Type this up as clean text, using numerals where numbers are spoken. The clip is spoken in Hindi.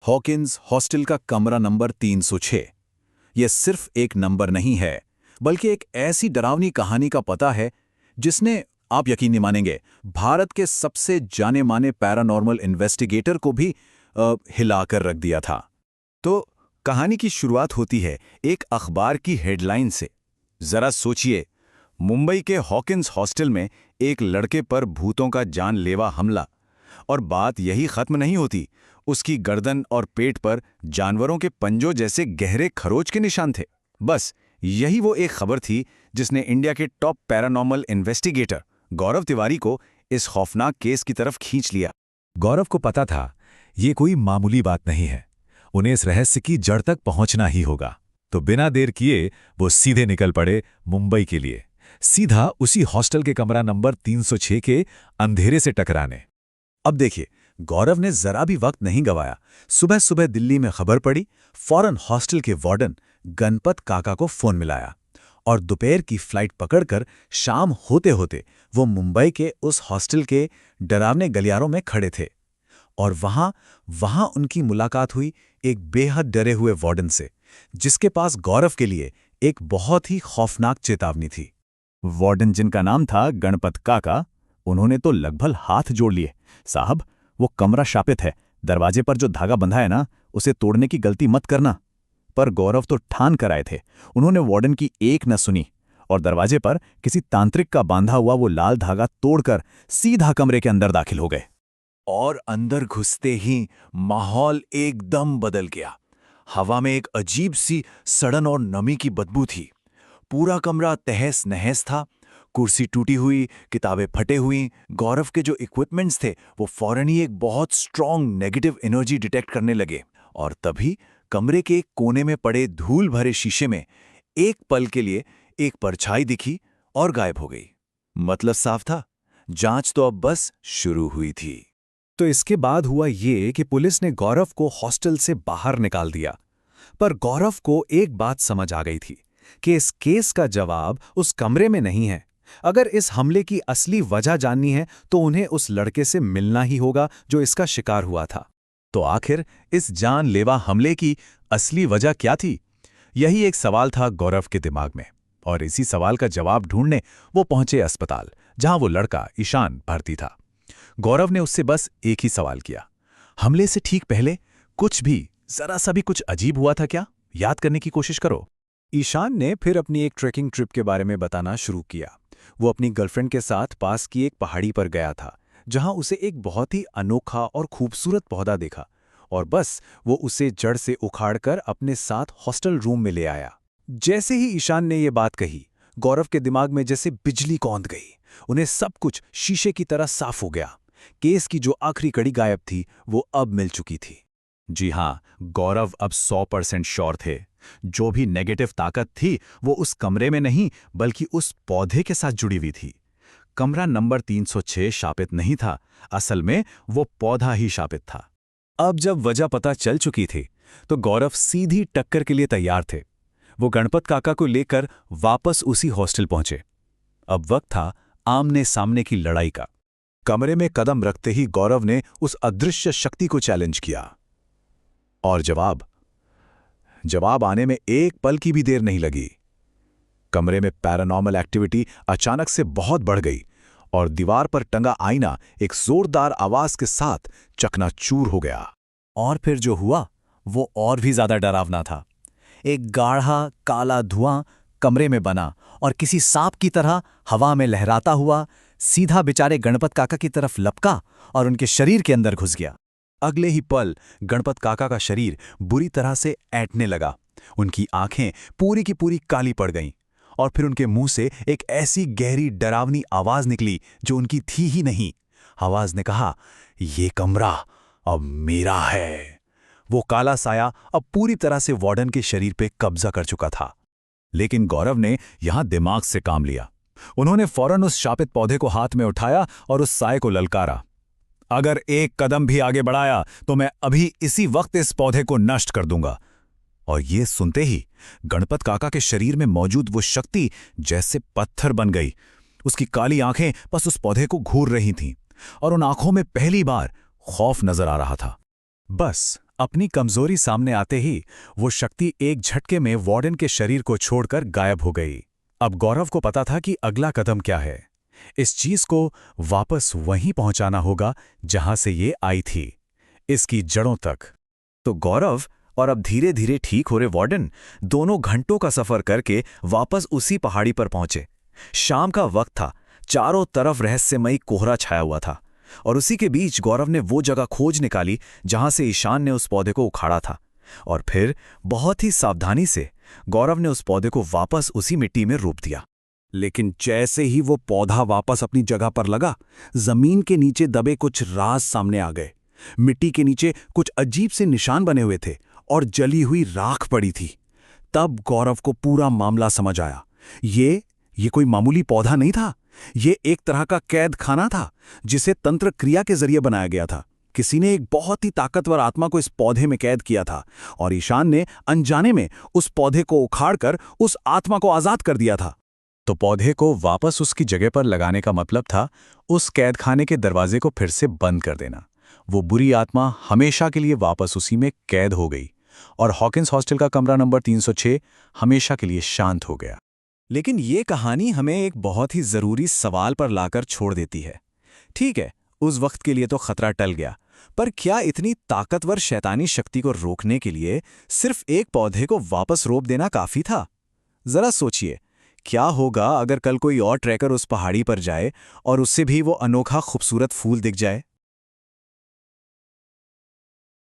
हॉकिंस हॉस्टल का कमरा नंबर 306। यह सिर्फ एक नंबर नहीं है, बल्कि एक ऐसी डरावनी कहानी का पता है जिसने, आप यकीन नहीं मानेंगे, भारत के सबसे जाने माने पैरानॉर्मल इन्वेस्टिगेटर को भी हिलाकर रख दिया था। तो कहानी की शुरुआत होती है एक अखबार की हेडलाइन से। जरा सोचिए, मुंबई के हॉकिंस हॉस्टल में एक लड़के पर भूतों का जानलेवा हमला, और बात यही खत्म नहीं होती। उसकी गर्दन और पेट पर जानवरों के पंजों जैसे गहरे खरोच के निशान थे। बस यही वो एक खबर थी जिसने इंडिया के टॉप पैरानॉर्मल इन्वेस्टिगेटर गौरव तिवारी को इस खौफनाक केस की तरफ खींच लिया। गौरव को पता था ये कोई मामूली बात नहीं है, उन्हें इस रहस्य की जड़ तक पहुंचना ही होगा। तो बिना देर किए वो सीधे निकल पड़े मुंबई के लिए, सीधा उसी हॉस्टल के कमरा नंबर 306 के अंधेरे से टकराने। अब देखिए, गौरव ने जरा भी वक्त नहीं गवाया। सुबह सुबह दिल्ली में खबर पड़ी, फौरन हॉस्टल के वार्डन गणपत काका को फोन मिलाया और दोपहर की फ्लाइट पकड़कर शाम होते होते वो मुंबई के उस हॉस्टल के डरावने गलियारों में खड़े थे। और वहां उनकी मुलाकात हुई एक बेहद डरे हुए वार्डन से, जिसके पास गौरव के लिए एक बहुत ही खौफनाक चेतावनी थी। वार्डन, जिनका नाम था गणपत काका, उन्होंने तो लगभग हाथ जोड़ लिए। साहब, वो कमरा शापित है, दरवाजे पर जो धागा बंधा है ना, उसे तोड़ने की गलती मत करना। पर गौरव तो ठान कर आए थे। उन्होंने वार्डन की एक न सुनी और दरवाजे पर किसी तांत्रिक का बांधा हुआ वो लाल धागा तोड़कर सीधा कमरे के अंदर दाखिल हो गए। और अंदर घुसते ही माहौल एकदम बदल गया। हवा में एक अजीब सी सड़न और नमी की बदबू थी। पूरा कमरा तहस नहस था, कुर्सी टूटी हुई, किताबें फटे हुई। गौरव के जो इक्विपमेंट्स थे वो फौरन ही एक बहुत स्ट्रॉन्ग नेगेटिव एनर्जी डिटेक्ट करने लगे। और तभी कमरे के एक कोने में पड़े धूल भरे शीशे में एक पल के लिए एक परछाई दिखी और गायब हो गई। मतलब साफ था, जांच तो अब बस शुरू हुई थी। तो इसके बाद हुआ ये कि पुलिस ने गौरव को हॉस्टल से बाहर निकाल दिया। पर गौरव को एक बात समझ आ गई थी कि इस केस का जवाब उस कमरे में नहीं है। अगर इस हमले की असली वजह जाननी है तो उन्हें उस लड़के से मिलना ही होगा जो इसका शिकार हुआ था। तो आखिर इस जानलेवा हमले की असली वजह क्या थी? यही एक सवाल था गौरव के दिमाग में, और इसी सवाल का जवाब ढूंढने वो पहुंचे अस्पताल, जहां वो लड़का ईशान भर्ती था। गौरव ने उससे बस एक ही सवाल किया, हमले से ठीक पहले कुछ भी, जरा सा भी कुछ अजीब हुआ था क्या? याद करने की कोशिश करो। ईशान ने फिर अपनी एक ट्रेकिंग ट्रिप के बारे में बताना शुरू किया। वो अपनी गर्लफ्रेंड के साथ पास की एक पहाड़ी पर गया था, जहां उसे एक बहुत ही अनोखा और खूबसूरत पौधा देखा, और बस वो उसे जड़ से उखाड़कर अपने साथ हॉस्टल रूम में ले आया। जैसे ही ईशान ने ये बात कही, गौरव के दिमाग में जैसे बिजली कौंध गई। उन्हें सब कुछ शीशे की तरह साफ हो गया। केस की जो आखिरी कड़ी गायब थी वो अब मिल चुकी थी। जी हाँ, गौरव अब 100% श्योर थे। जो भी नेगेटिव ताकत थी वो उस कमरे में नहीं बल्कि उस पौधे के साथ जुड़ी हुई थी। कमरा नंबर 306 शापित नहीं था, असल में वो पौधा ही शापित था। अब जब वजह पता चल चुकी थी तो गौरव सीधी टक्कर के लिए तैयार थे। वो गणपत काका को लेकर वापस उसी हॉस्टल पहुंचे। अब वक्त था आमने सामने की लड़ाई का। कमरे में कदम रखते ही गौरव ने उस अदृश्य शक्ति को चैलेंज किया, और जवाब आने में एक पल की भी देर नहीं लगी। कमरे में पैरानॉर्मल एक्टिविटी अचानक से बहुत बढ़ गई और दीवार पर टंगा आईना एक जोरदार आवाज के साथ चकनाचूर हो गया। और फिर जो हुआ वो और भी ज्यादा डरावना था। एक गाढ़ा काला धुआं कमरे में बना और किसी सांप की तरह हवा में लहराता हुआ सीधा बेचारे गणपत काका की तरफ लपका और उनके शरीर के अंदर घुस गया। अगले ही पल गणपत काका का शरीर बुरी तरह से ऐंठने लगा। उनकी आंखें पूरी की पूरी काली पड़ गईं और फिर उनके मुंह से एक ऐसी गहरी डरावनी आवाज निकली जो उनकी थी ही नहीं। आवाज ने कहा, ये कमरा अब मेरा है। वो काला साया अब पूरी तरह से वार्डन के शरीर पे कब्जा कर चुका था। लेकिन गौरव ने यहां दिमाग से काम लिया। उन्होंने फौरन उस शापित पौधे को हाथ में उठाया और उस साए को ललकारा, अगर एक कदम भी आगे बढ़ाया तो मैं अभी इसी वक्त इस पौधे को नष्ट कर दूंगा। और ये सुनते ही गणपत काका के शरीर में मौजूद वो शक्ति जैसे पत्थर बन गई। उसकी काली आंखें बस उस पौधे को घूर रही थीं और उन आंखों में पहली बार खौफ नजर आ रहा था। बस अपनी कमजोरी सामने आते ही वो शक्ति एक झटके में वार्डन के शरीर को छोड़कर गायब हो गई। अब गौरव को पता था कि अगला कदम क्या है। इस चीज को वापस वहीं पहुंचाना होगा जहां से ये आई थी, इसकी जड़ों तक। तो गौरव और अब धीरे धीरे ठीक हो रहे वार्डन दोनों घंटों का सफर करके वापस उसी पहाड़ी पर पहुंचे। शाम का वक्त था, चारों तरफ रहस्यमयी कोहरा छाया हुआ था और उसी के बीच गौरव ने वो जगह खोज निकाली जहां से ईशान ने उस पौधे को उखाड़ा था। और फिर बहुत ही सावधानी से गौरव ने उस पौधे को वापस उसी मिट्टी में रोप दिया। लेकिन जैसे ही वो पौधा वापस अपनी जगह पर लगा, जमीन के नीचे दबे कुछ राज सामने आ गए। मिट्टी के नीचे कुछ अजीब से निशान बने हुए थे और जली हुई राख पड़ी थी। तब गौरव को पूरा मामला समझ आया। ये कोई मामूली पौधा नहीं था, ये एक तरह का कैद खाना था जिसे तंत्र क्रिया के जरिए बनाया गया था। किसी ने एक बहुत ही ताकतवर आत्मा को इस पौधे में कैद किया था और ईशान ने अनजाने में उस पौधे को उखाड़कर उस आत्मा को आजाद कर दिया था। तो पौधे को वापस उसकी जगह पर लगाने का मतलब था उस कैदखाने के दरवाजे को फिर से बंद कर देना। वो बुरी आत्मा हमेशा के लिए वापस उसी में कैद हो गई और हॉकिंस हॉस्टल का कमरा नंबर 306 हमेशा के लिए शांत हो गया। लेकिन ये कहानी हमें एक बहुत ही जरूरी सवाल पर लाकर छोड़ देती है। ठीक है, उस वक्त के लिए तो खतरा टल गया, पर क्या इतनी ताकतवर शैतानी शक्ति को रोकने के लिए सिर्फ एक पौधे को वापस रोप देना काफी था? जरा सोचिए, क्या होगा अगर कल कोई और ट्रैकर उस पहाड़ी पर जाए और उससे भी वो अनोखा खूबसूरत फूल दिख जाए?